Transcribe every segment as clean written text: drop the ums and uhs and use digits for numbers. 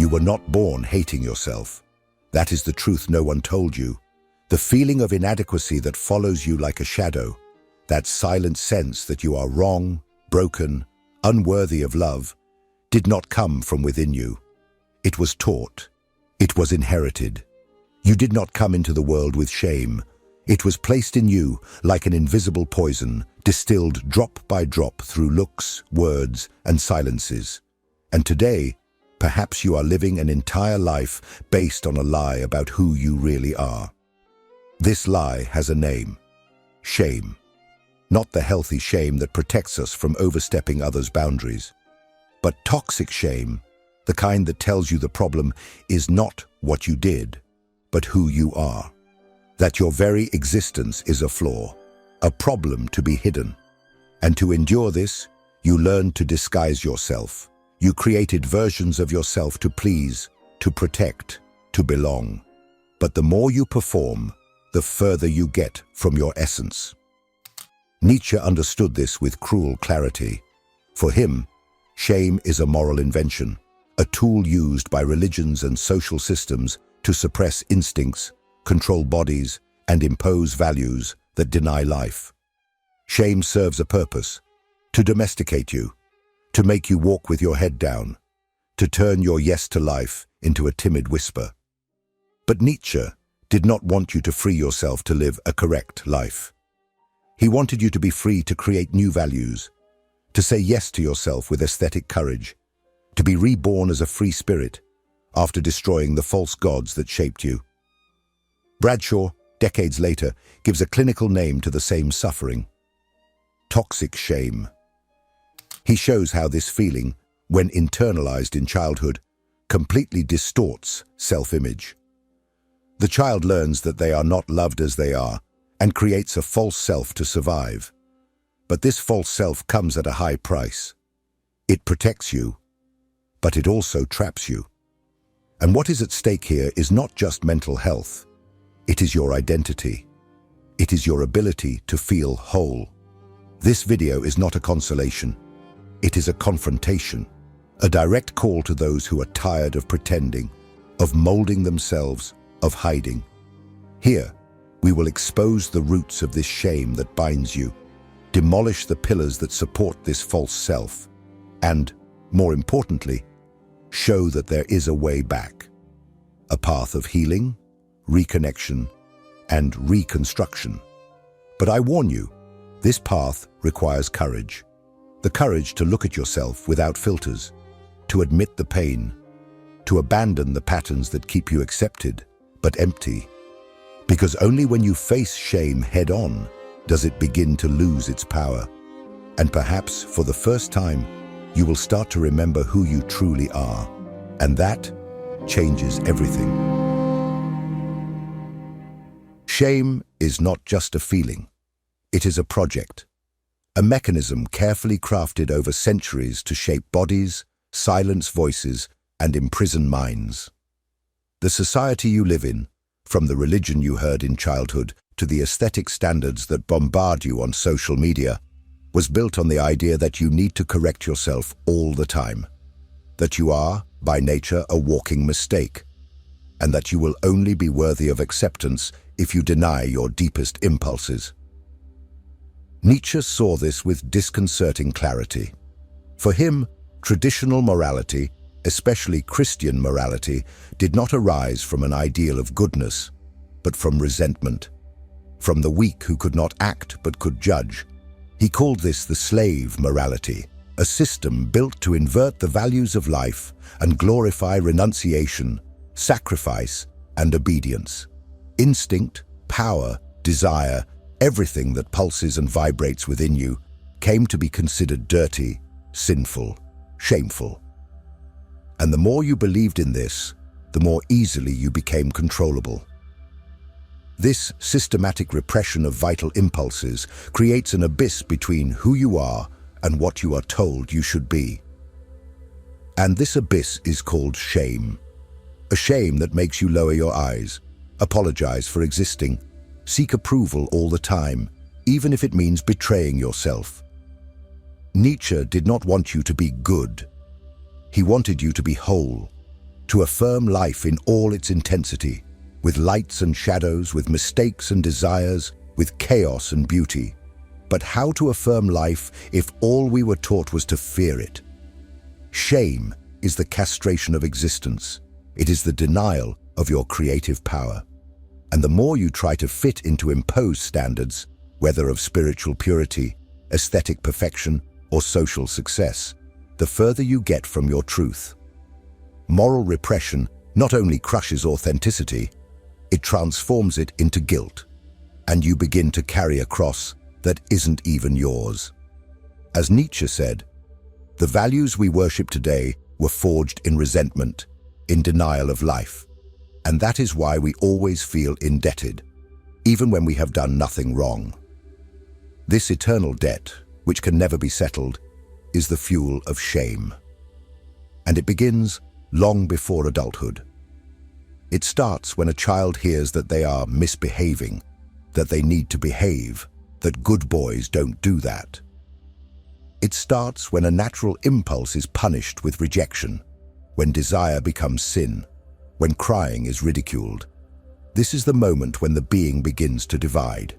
You were not born hating yourself. That is the truth no one told you. The feeling of inadequacy that follows you like a shadow, that silent sense that you are wrong, broken, unworthy of love, did not come from within you. It was taught. It was inherited. You did not come into the world with shame. It was placed in you like an invisible poison, distilled drop by drop through looks, words, and silences. And today, perhaps you are living an entire life based on a lie about who you really are. This lie has a name: shame. Not the healthy shame that protects us from overstepping others' boundaries, but toxic shame, the kind that tells you the problem is not what you did, but who you are. That your very existence is a flaw, a problem to be hidden. And to endure this, you learned to disguise yourself. You created versions of yourself to please, to protect, to belong. But the more you perform, the further you get from your essence. Nietzsche understood this with cruel clarity. For him, shame is a moral invention, a tool used by religions and social systems to suppress instincts, control bodies, and impose values that deny life. Shame serves a purpose: to domesticate you, to make you walk with your head down, to turn your yes to life into a timid whisper. But Nietzsche did not want you to free yourself to live a correct life. He wanted you to be free to create new values, to say yes to yourself with aesthetic courage, to be reborn as a free spirit after destroying the false gods that shaped you. Bradshaw, decades later, gives a clinical name to the same suffering: toxic shame. He shows how this feeling, when internalized in childhood, completely distorts self-image. The child learns that they are not loved as they are and creates a false self to survive. But this false self comes at a high price. It protects you, but it also traps you. And what is at stake here is not just mental health. It is your identity. It is your ability to feel whole. This video is not a consolation. It is a confrontation, a direct call to those who are tired of pretending, of molding themselves, of hiding. Here, we will expose the roots of this shame that binds you, demolish the pillars that support this false self, and, more importantly, show that there is a way back, a path of healing, reconnection, and reconstruction. But I warn you, this path requires courage. The courage to look at yourself without filters, to admit the pain, to abandon the patterns that keep you accepted, but empty. Because only when you face shame head-on does it begin to lose its power. And perhaps, for the first time, you will start to remember who you truly are. And that changes everything. Shame is not just a feeling. It is a project, a mechanism carefully crafted over centuries to shape bodies, silence voices, and imprison minds. The society you live in, from the religion you heard in childhood to the aesthetic standards that bombard you on social media, was built on the idea that you need to correct yourself all the time, that you are, by nature, a walking mistake, and that you will only be worthy of acceptance if you deny your deepest impulses. Nietzsche saw this with disconcerting clarity. For him, traditional morality, especially Christian morality, did not arise from an ideal of goodness, but from resentment, from the weak who could not act but could judge. He called this the slave morality, a system built to invert the values of life and glorify renunciation, sacrifice, and obedience. Instinct, power, desire, everything that pulses and vibrates within you came to be considered dirty, sinful, shameful. And the more you believed in this, the more easily you became controllable. This systematic repression of vital impulses creates an abyss between who you are and what you are told you should be. And this abyss is called shame. A shame that makes you lower your eyes, apologize for existing, seek approval all the time, even if it means betraying yourself. Nietzsche did not want you to be good. He wanted you to be whole. to affirm life in all its intensity, with lights and shadows, with mistakes and desires, with chaos and beauty. But how to affirm life if all we were taught was to fear it? Shame is the castration of existence. It is the denial of your creative power. And the more you try to fit into imposed standards, whether of spiritual purity, aesthetic perfection, or social success, the further you get from your truth. Moral repression not only crushes authenticity, it transforms it into guilt, and you begin to carry a cross that isn't even yours. As Nietzsche said, the values we worship today were forged in resentment, in denial of life, and that is why we always feel indebted, even when we have done nothing wrong. This eternal debt, which can never be settled, is the fuel of shame. And it begins long before adulthood. It starts when a child hears that they are misbehaving, that they need to behave, that good boys don't do that. It starts when a natural impulse is punished with rejection, when desire becomes sin, when crying is ridiculed. This is the moment when the being begins to divide.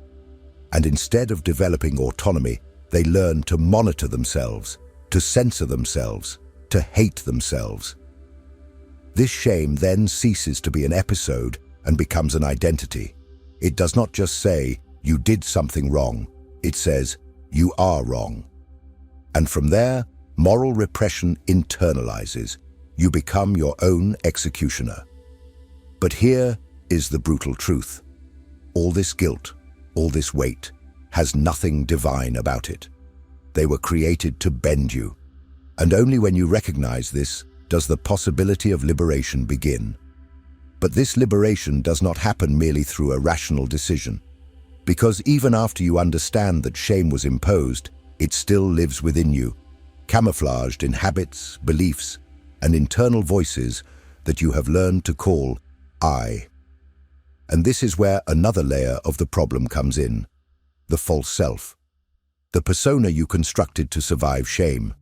And instead of developing autonomy, they learn to monitor themselves, to censor themselves, to hate themselves. This shame then ceases to be an episode and becomes an identity. It does not just say, "You did something wrong." It says, "You are wrong." And from there, moral repression internalizes. You become your own executioner. But here is the brutal truth. All this guilt, all this weight, has nothing divine about it. They were created to bend you. And only when you recognize this does the possibility of liberation begin. But this liberation does not happen merely through a rational decision. Because even after you understand that shame was imposed, it still lives within you, camouflaged in habits, beliefs, and internal voices that you have learned to call I. And this is where another layer of the problem comes in, the false self, the persona you constructed to survive shame,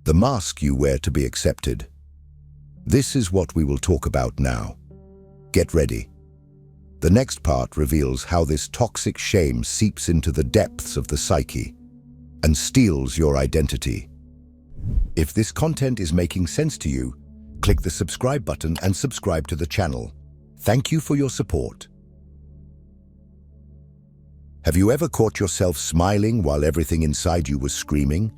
the mask you wear to be accepted. This is what we will talk about now. Get ready. The next part reveals how this toxic shame seeps into the depths of the psyche and steals your identity. If this content is making sense to you, click the subscribe button and subscribe to the channel. Thank you for your support. Have you ever caught yourself smiling while everything inside you was screaming?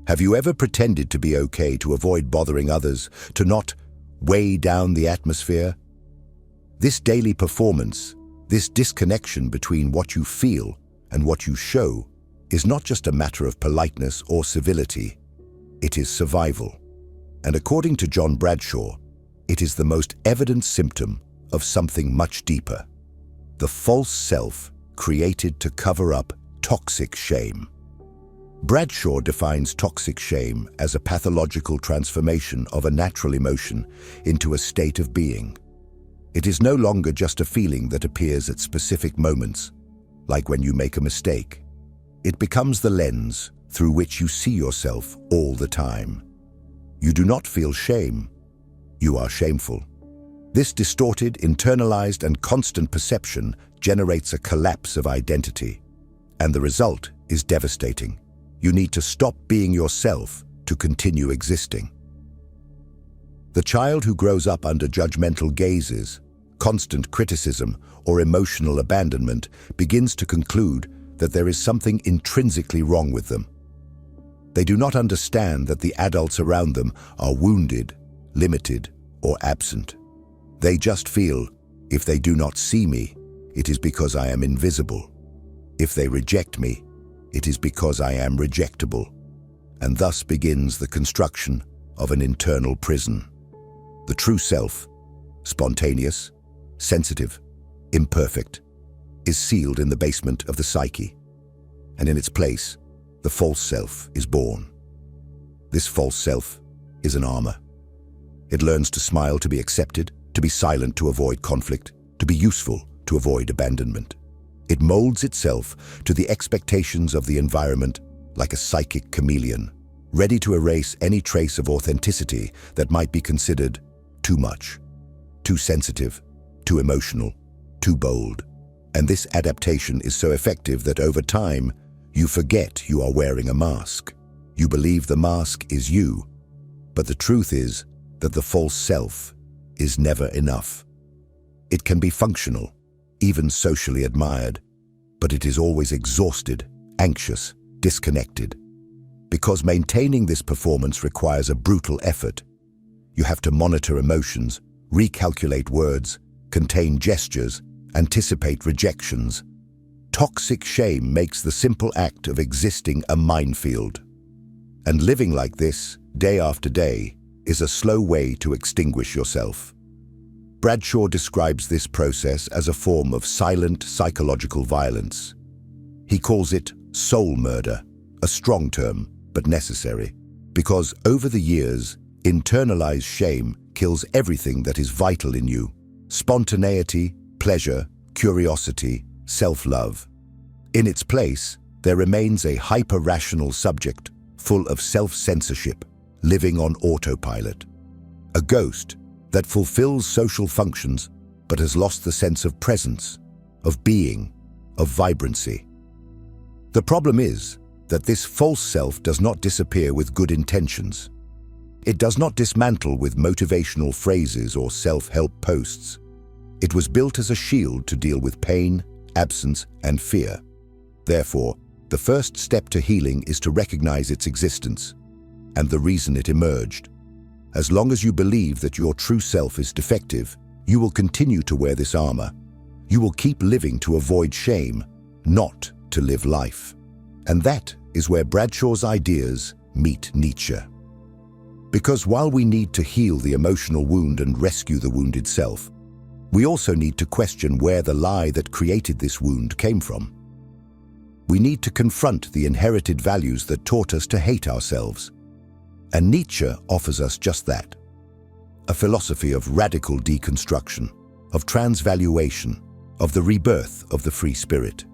Have you ever pretended to be okay to avoid bothering others, to not weigh down the atmosphere? This daily performance, this disconnection between what you feel and what you show, is not just a matter of politeness or civility. It is survival. And according to John Bradshaw, it is the most evident symptom of something much deeper. The false self created to cover up toxic shame. Bradshaw defines toxic shame as a pathological transformation of a natural emotion into a state of being. It is no longer just a feeling that appears at specific moments, like when you make a mistake. It becomes the lens through which you see yourself all the time. You do not feel shame. You are shameful. This distorted, internalized, and constant perception generates a collapse of identity. And the result is devastating. You need to stop being yourself to continue existing. The child who grows up under judgmental gazes, constant criticism, or emotional abandonment begins to conclude that there is something intrinsically wrong with them. They do not understand that the adults around them are wounded, limited, or absent. They just feel, if they do not see me, it is because I am invisible. If they reject me, it is because I am rejectable. And thus begins the construction of an internal prison. The true self, spontaneous, sensitive, imperfect, is sealed in the basement of the psyche. And in its place, the false self is born. This false self is an armor. It learns to smile to be accepted, to be silent to avoid conflict, to be useful to avoid abandonment. It molds itself to the expectations of the environment like a psychic chameleon, ready to erase any trace of authenticity that might be considered too much, too sensitive, too emotional, too bold. And this adaptation is so effective that over time, you forget you are wearing a mask. You believe the mask is you, but the truth is that the false self is never enough. It can be functional, even socially admired, but it is always exhausted, anxious, disconnected. Because maintaining this performance requires a brutal effort. You have to monitor emotions, recalculate words, contain gestures, anticipate rejections. Toxic shame makes the simple act of existing a minefield. And living like this, day after day, is a slow way to extinguish yourself. Bradshaw describes this process as a form of silent psychological violence. He calls it soul murder, a strong term, but necessary, because over the years, internalized shame kills everything that is vital in you: spontaneity, pleasure, curiosity, self-love. In its place, there remains a hyper-rational subject, full of self-censorship, living on autopilot. A ghost that fulfills social functions but has lost the sense of presence, of being, of vibrancy. The problem is that this false self does not disappear with good intentions. It does not dismantle with motivational phrases or self-help posts. It was built as a shield to deal with pain, absence, and fear. Therefore, the first step to healing is to recognize its existence and the reason it emerged. As long as you believe that your true self is defective, you will continue to wear this armor. You will keep living to avoid shame, not to live life. And that is where Bradshaw's ideas meet Nietzsche. Because while we need to heal the emotional wound and rescue the wounded self, we also need to question where the lie that created this wound came from. We need to confront the inherited values that taught us to hate ourselves. And Nietzsche offers us just that. A philosophy of radical deconstruction, of transvaluation, of the rebirth of the free spirit.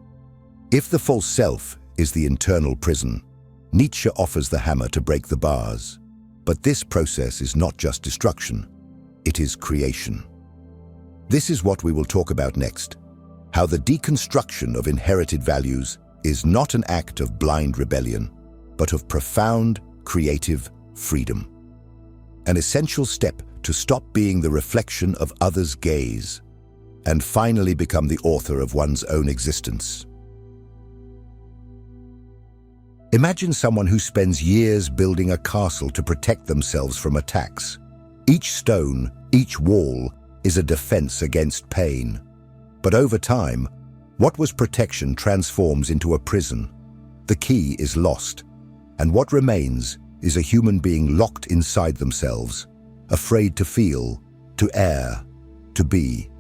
If the false self is the internal prison, Nietzsche offers the hammer to break the bars. But this process is not just destruction, it is creation. This is what we will talk about next: how the deconstruction of inherited values is not an act of blind rebellion, but of profound, creative freedom. An essential step to stop being the reflection of others' gaze and finally become the author of one's own existence. Imagine someone who spends years building a castle to protect themselves from attacks. Each stone, each wall, is a defense against pain. But over time, what was protection transforms into a prison. The key is lost, and what remains is a human being locked inside themselves, afraid to feel, to err, to be.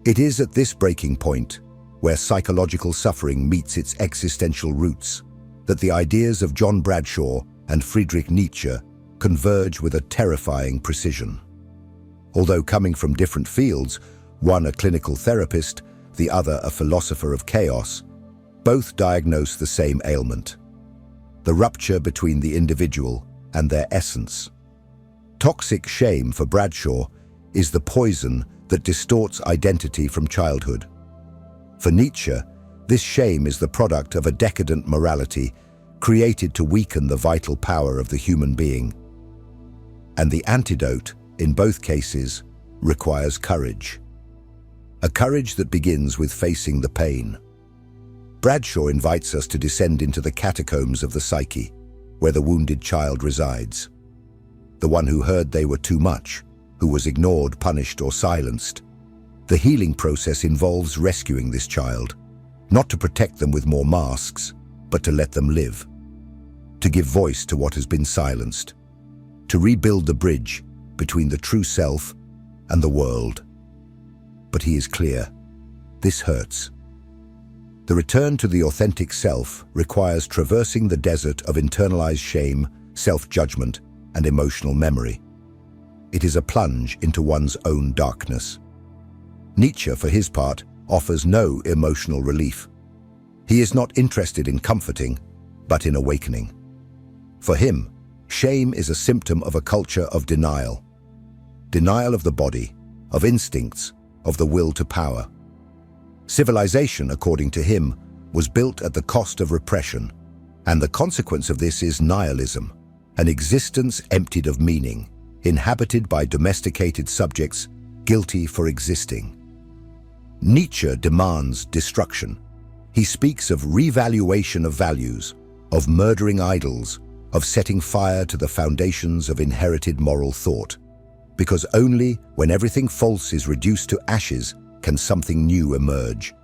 It is at this breaking point, where psychological suffering meets its existential roots, that the ideas of John Bradshaw and Friedrich Nietzsche converge with a terrifying precision. Although coming from different fields, one a clinical therapist, the other a philosopher of chaos, both diagnose the same ailment: the rupture between the individual and their essence. Toxic shame for Bradshaw is the poison that distorts identity from childhood. For Nietzsche, this shame is the product of a decadent morality created to weaken the vital power of the human being. And the antidote, in both cases, requires courage. A courage that begins with facing the pain. Bradshaw invites us to descend into the catacombs of the psyche, where the wounded child resides. The one who heard they were too much, who was ignored, punished, or silenced. The healing process involves rescuing this child, not to protect them with more masks, but to let them live. To give voice to what has been silenced. To rebuild the bridge between the true self and the world. But he is clear: this hurts. The return to the authentic self requires traversing the desert of internalized shame, self-judgment, and emotional memory. It is a plunge into one's own darkness. Nietzsche, for his part, offers no emotional relief. He is not interested in comforting, but in awakening. For him, shame is a symptom of a culture of denial. denial of the body, of instincts, of the will to power. Civilization, according to him, was built at the cost of repression, and the consequence of this is nihilism, an existence emptied of meaning, inhabited by domesticated subjects, guilty for existing. Nietzsche demands destruction. He speaks of revaluation of values, of murdering idols, of setting fire to the foundations of inherited moral thought, because only when everything false is reduced to ashes can something new emerge.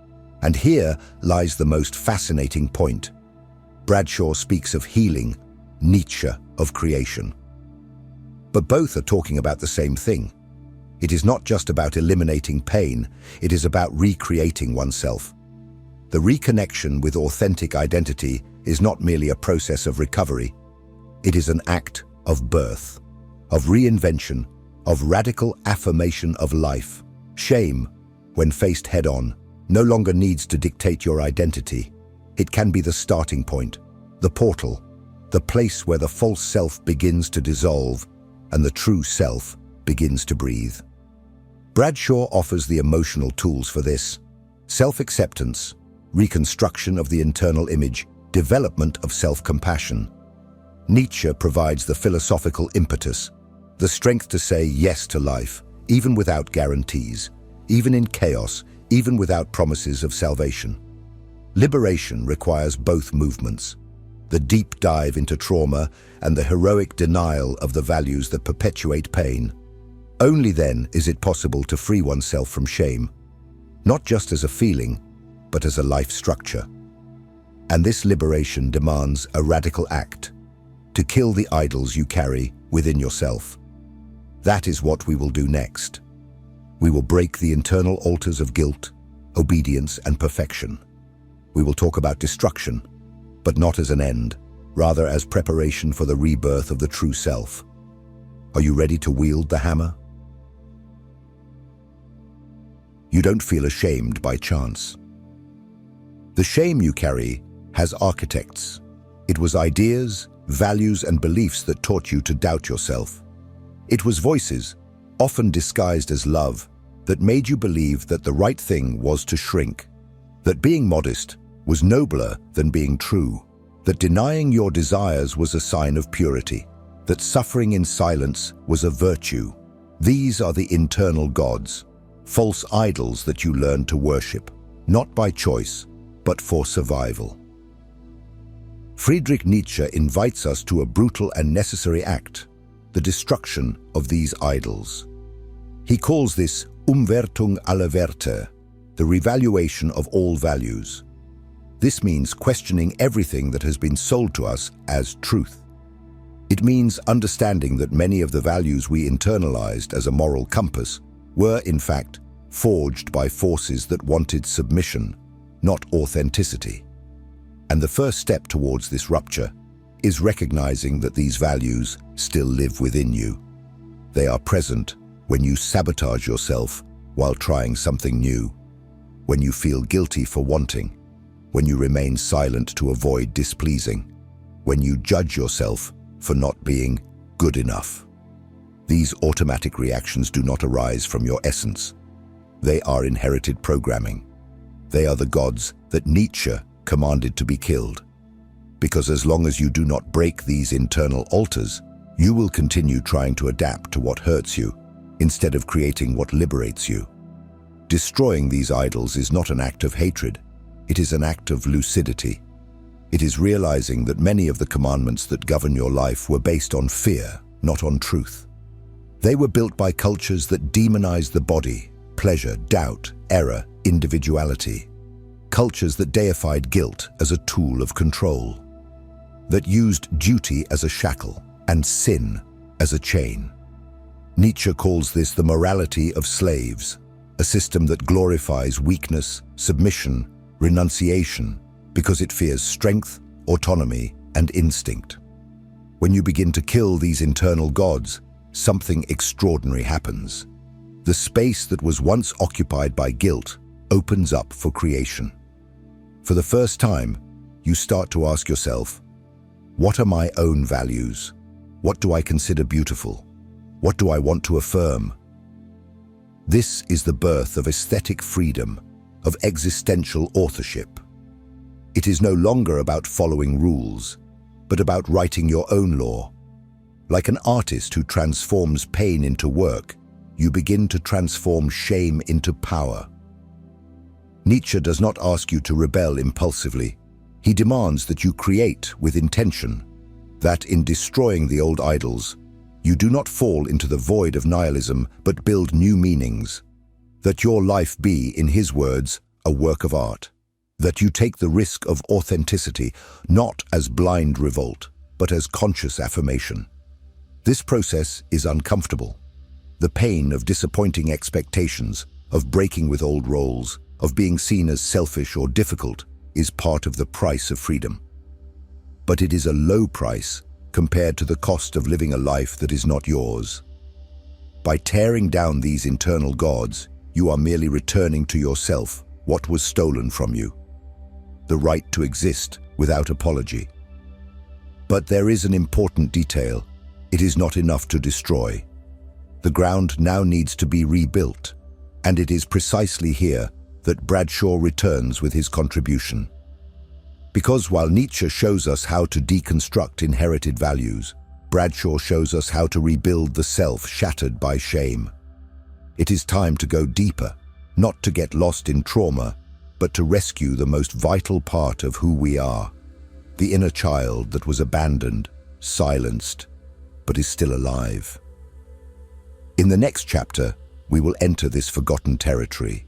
And here lies the most fascinating point. Bradshaw speaks of healing, Nietzsche of creation. But both are talking about the same thing. It is not just about eliminating pain, it is about recreating oneself. The reconnection with authentic identity is not merely a process of recovery. It is an act of birth, of reinvention, of radical affirmation of life. Shame, when faced head-on, no longer needs to dictate your identity. It can be the starting point, the portal, the place where the false self begins to dissolve and the true self begins to breathe. Bradshaw offers the emotional tools for this: self-acceptance, reconstruction of the internal image, development of self-compassion. Nietzsche provides the philosophical impetus, the strength to say yes to life, even without guarantees, even in chaos, even without promises of salvation. Liberation requires both movements, the deep dive into trauma and the heroic denial of the values that perpetuate pain. Only then is it possible to free oneself from shame, not just as a feeling, but as a life structure. And this liberation demands a radical act, to kill the idols you carry within yourself. That is what we will do next. We will break the internal altars of guilt, obedience, and perfection. We will talk about destruction, but not as an end, rather as preparation for the rebirth of the true self. Are you ready to wield the hammer? You don't feel ashamed by chance. The shame you carry has architects. It was ideas, values, and beliefs that taught you to doubt yourself. It was voices, often disguised as love, that made you believe that the right thing was to shrink, that being modest was nobler than being true, that denying your desires was a sign of purity, that suffering in silence was a virtue. These are the internal gods, false idols that you learn to worship, not by choice, but for survival. Friedrich Nietzsche invites us to a brutal and necessary act, the destruction of these idols. He calls this Umwertung aller Werte, the revaluation of all values. This means questioning everything that has been sold to us as truth. It means understanding that many of the values we internalized as a moral compass were, in fact, forged by forces that wanted submission, not authenticity. And the first step towards this rupture is recognizing that these values still live within you. They are present when you sabotage yourself while trying something new, when you feel guilty for wanting, when you remain silent to avoid displeasing, when you judge yourself for not being good enough. These automatic reactions do not arise from your essence. They are inherited programming. They are the gods that Nietzsche commanded to be killed. Because as long as you do not break these internal altars, you will continue trying to adapt to what hurts you, instead of creating what liberates you. Destroying these idols is not an act of hatred. It is an act of lucidity. It is realizing that many of the commandments that govern your life were based on fear, not on truth. They were built by cultures that demonized the body, pleasure, doubt, error, individuality. Cultures that deified guilt as a tool of control. That used duty as a shackle and sin as a chain. Nietzsche calls this the morality of slaves, a system that glorifies weakness, submission, renunciation, because it fears strength, autonomy, and instinct. When you begin to kill these internal gods, something extraordinary happens. The space that was once occupied by guilt opens up for creation. For the first time, you start to ask yourself, what are my own values? What do I consider beautiful? What do I want to affirm? This is the birth of aesthetic freedom, of existential authorship. It is no longer about following rules, but about writing your own law. Like an artist who transforms pain into work, you begin to transform shame into power. Nietzsche does not ask you to rebel impulsively. He demands that you create with intention, that in destroying the old idols, you do not fall into the void of nihilism, but build new meanings. That your life be, in his words, a work of art. That you take the risk of authenticity, not as blind revolt, but as conscious affirmation. This process is uncomfortable. The pain of disappointing expectations, of breaking with old roles, of being seen as selfish or difficult, is part of the price of freedom. But it is a low price compared to the cost of living a life that is not yours. By tearing down these internal gods, you are merely returning to yourself what was stolen from you. The right to exist without apology. But there is an important detail. It is not enough to destroy. The ground now needs to be rebuilt, and it is precisely here that Bradshaw returns with his contribution. Because while Nietzsche shows us how to deconstruct inherited values, Bradshaw shows us how to rebuild the self shattered by shame. It is time to go deeper, not to get lost in trauma, but to rescue the most vital part of who we are, the inner child that was abandoned, silenced, but is still alive. In the next chapter, we will enter this forgotten territory.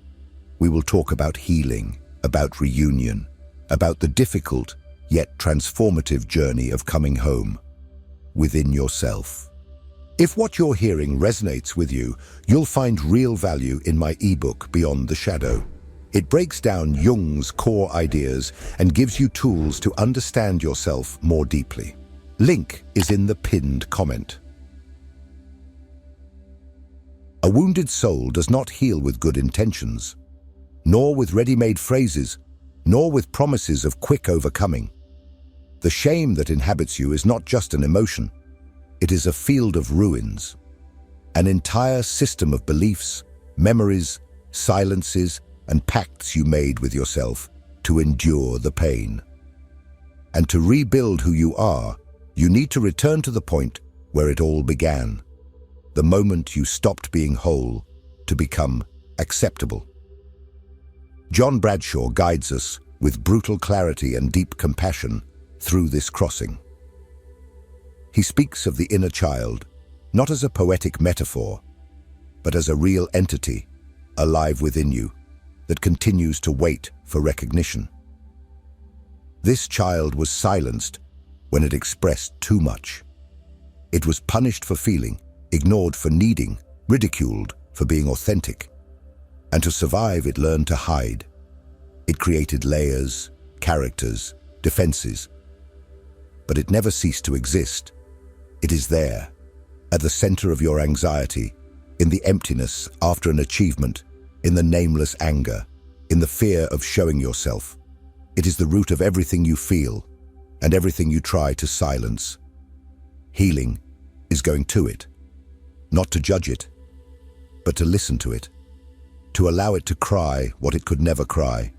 We will talk about healing, about reunion, about the difficult yet transformative journey of coming home, within yourself. If what you're hearing resonates with you, you'll find real value in my ebook, Beyond the Shadow. It breaks down Jung's core ideas and gives you tools to understand yourself more deeply. Link is in the pinned comment. A wounded soul does not heal with good intentions, nor with ready-made phrases, nor with promises of quick overcoming. The shame that inhabits you is not just an emotion. It is a field of ruins, an entire system of beliefs, memories, silences, and pacts you made with yourself to endure the pain. And to rebuild who you are, you need to return to the point where it all began, the moment you stopped being whole to become acceptable. John Bradshaw guides us with brutal clarity and deep compassion through this crossing. He speaks of the inner child, not as a poetic metaphor, but as a real entity alive within you that continues to wait for recognition. This child was silenced when it expressed too much. It was punished for feeling, ignored for needing, ridiculed for being authentic. And to survive, it learned to hide. It created layers, characters, defenses. But it never ceased to exist. It is there, at the center of your anxiety, in the emptiness after an achievement, in the nameless anger, in the fear of showing yourself. It is the root of everything you feel and everything you try to silence. Healing is going to it, not to judge it, but to listen to it, to allow it to cry what it could never cry,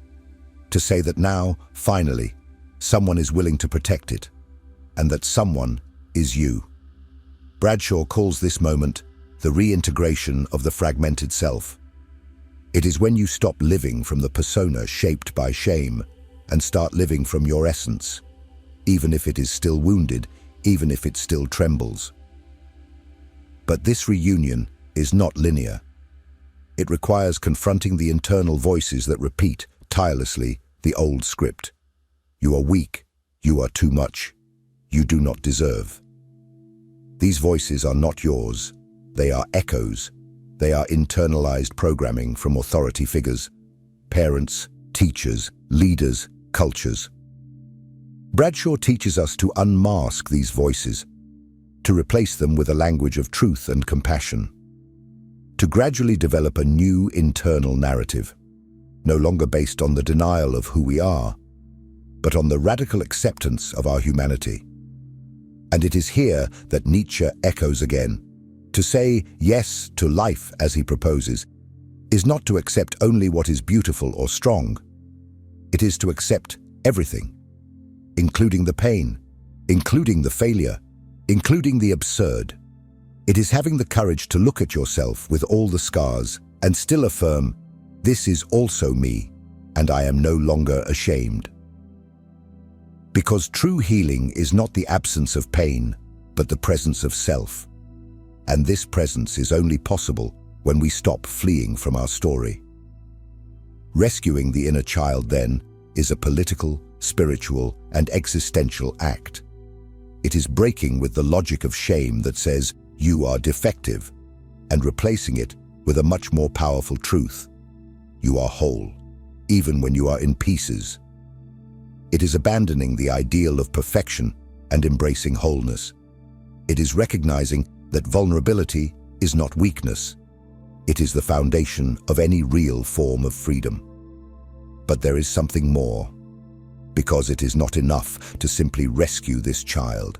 to say that now, finally, someone is willing to protect it, and that someone is you. Bradshaw calls this moment the reintegration of the fragmented self. It is when you stop living from the persona shaped by shame and start living from your essence, even if it is still wounded, even if it still trembles. But this reunion is not linear. It requires confronting the internal voices that repeat tirelessly the old script. You are weak, you are too much, you do not deserve. These voices are not yours. They are echoes. They are internalized programming from authority figures, parents, teachers, leaders, cultures. Bradshaw teaches us to unmask these voices, to replace them with a language of truth and compassion, to gradually develop a new internal narrative, no longer based on the denial of who we are, but on the radical acceptance of our humanity. And it is here that Nietzsche echoes again, to To say yes to life, as he proposes, is not to accept only what is beautiful or strong. It is to accept everything, including the pain, including the failure, including the absurd. It is having the courage to look at yourself with all the scars and still affirm, "This is also me, and I am no longer ashamed." Because true healing is not the absence of pain, but the presence of self. And this presence is only possible when we stop fleeing from our story. Rescuing the inner child, then, is a political, spiritual, and existential act. It is breaking with the logic of shame that says, "You are defective," and replacing it with a much more powerful truth. You are whole, even when you are in pieces. It is abandoning the ideal of perfection and embracing wholeness. It is recognizing that vulnerability is not weakness. It is the foundation of any real form of freedom. But there is something more, because it is not enough to simply rescue this child.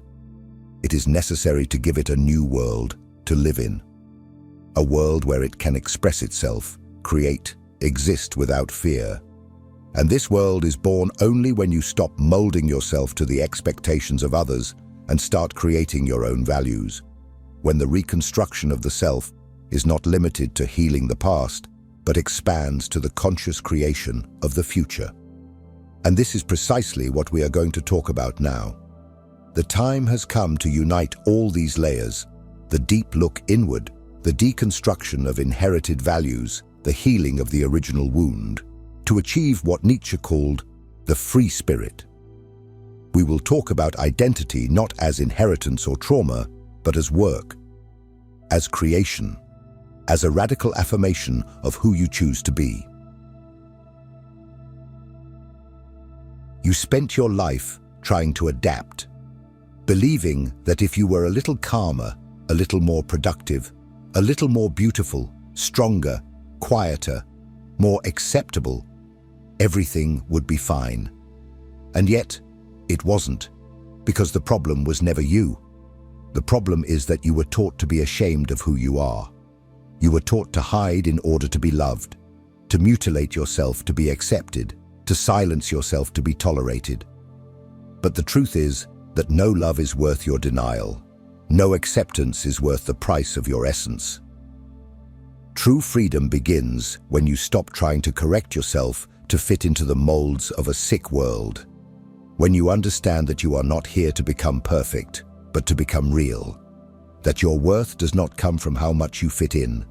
It is necessary to give it a new world to live in. A world where it can express itself, create, exist without fear. And this world is born only when you stop molding yourself to the expectations of others and start creating your own values. When the reconstruction of the self is not limited to healing the past, but expands to the conscious creation of the future. And this is precisely what we are going to talk about now. The time has come to unite all these layers: the deep look inward, the deconstruction of inherited values, the healing of the original wound, to achieve what Nietzsche called the free spirit. We will talk about identity not as inheritance or trauma, but as work, as creation, as a radical affirmation of who you choose to be. You spent your life trying to adapt, believing that if you were a little calmer, a little more productive, a little more beautiful, stronger, quieter, more acceptable, everything would be fine. And yet, it wasn't, because the problem was never you. The problem is that you were taught to be ashamed of who you are. You were taught to hide in order to be loved, to mutilate yourself to be accepted, to silence yourself to be tolerated. But the truth is that no love is worth your denial. No acceptance is worth the price of your essence. True freedom begins when you stop trying to correct yourself to fit into the molds of a sick world. When you understand that you are not here to become perfect, but to become real. That your worth does not come from how much you fit in,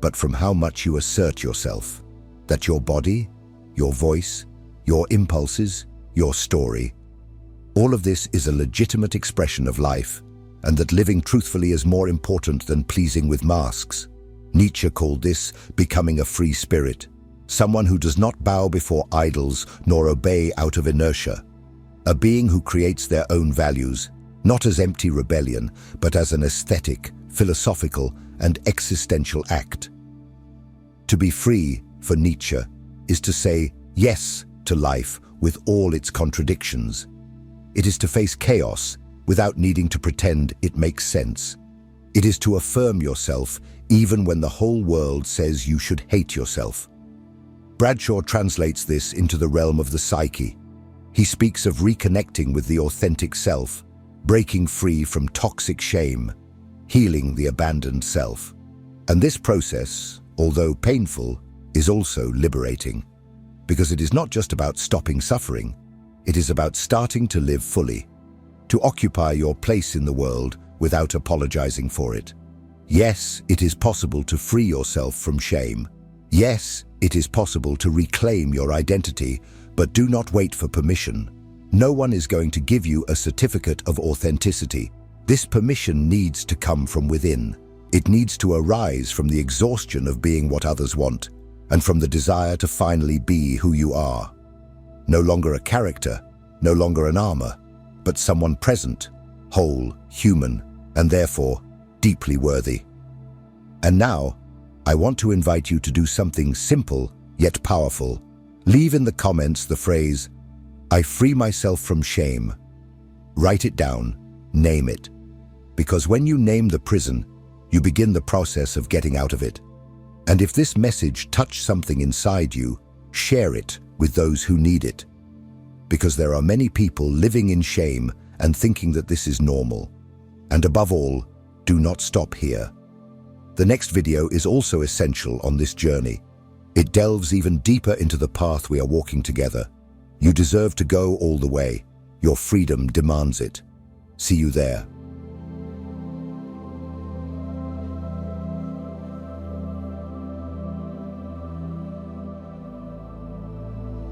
but from how much you assert yourself. That your body, your voice, your impulses, your story, all of this is a legitimate expression of life, and that living truthfully is more important than pleasing with masks. Nietzsche called this becoming a free spirit, someone who does not bow before idols nor obey out of inertia, a being who creates their own values, not as empty rebellion, but as an aesthetic, philosophical, and existential act. To be free, for Nietzsche, is to say yes to life with all its contradictions. It is to face chaos without needing to pretend it makes sense. It is to affirm yourself even when the whole world says you should hate yourself. Bradshaw translates this into the realm of the psyche. He speaks of reconnecting with the authentic self, breaking free from toxic shame, healing the abandoned self. And this process, although painful, is also liberating, because it is not just about stopping suffering, it is about starting to live fully, to occupy your place in the world without apologizing for it. Yes, it is possible to free yourself from shame. Yes, it is possible to reclaim your identity, but do not wait for permission. No one is going to give you a certificate of authenticity. This permission needs to come from within. It needs to arise from the exhaustion of being what others want, and from the desire to finally be who you are. No longer a character, no longer an armor, but someone present, whole, human, and therefore deeply worthy. And now, I want to invite you to do something simple yet powerful. Leave in the comments the phrase, "I free myself from shame." Write it down, name it. Because when you name the prison, you begin the process of getting out of it. And if this message touched something inside you, share it with those who need it. Because there are many people living in shame and thinking that this is normal. And above all, do not stop here. The next video is also essential on this journey. It delves even deeper into the path we are walking together. You deserve to go all the way. Your freedom demands it. See you there.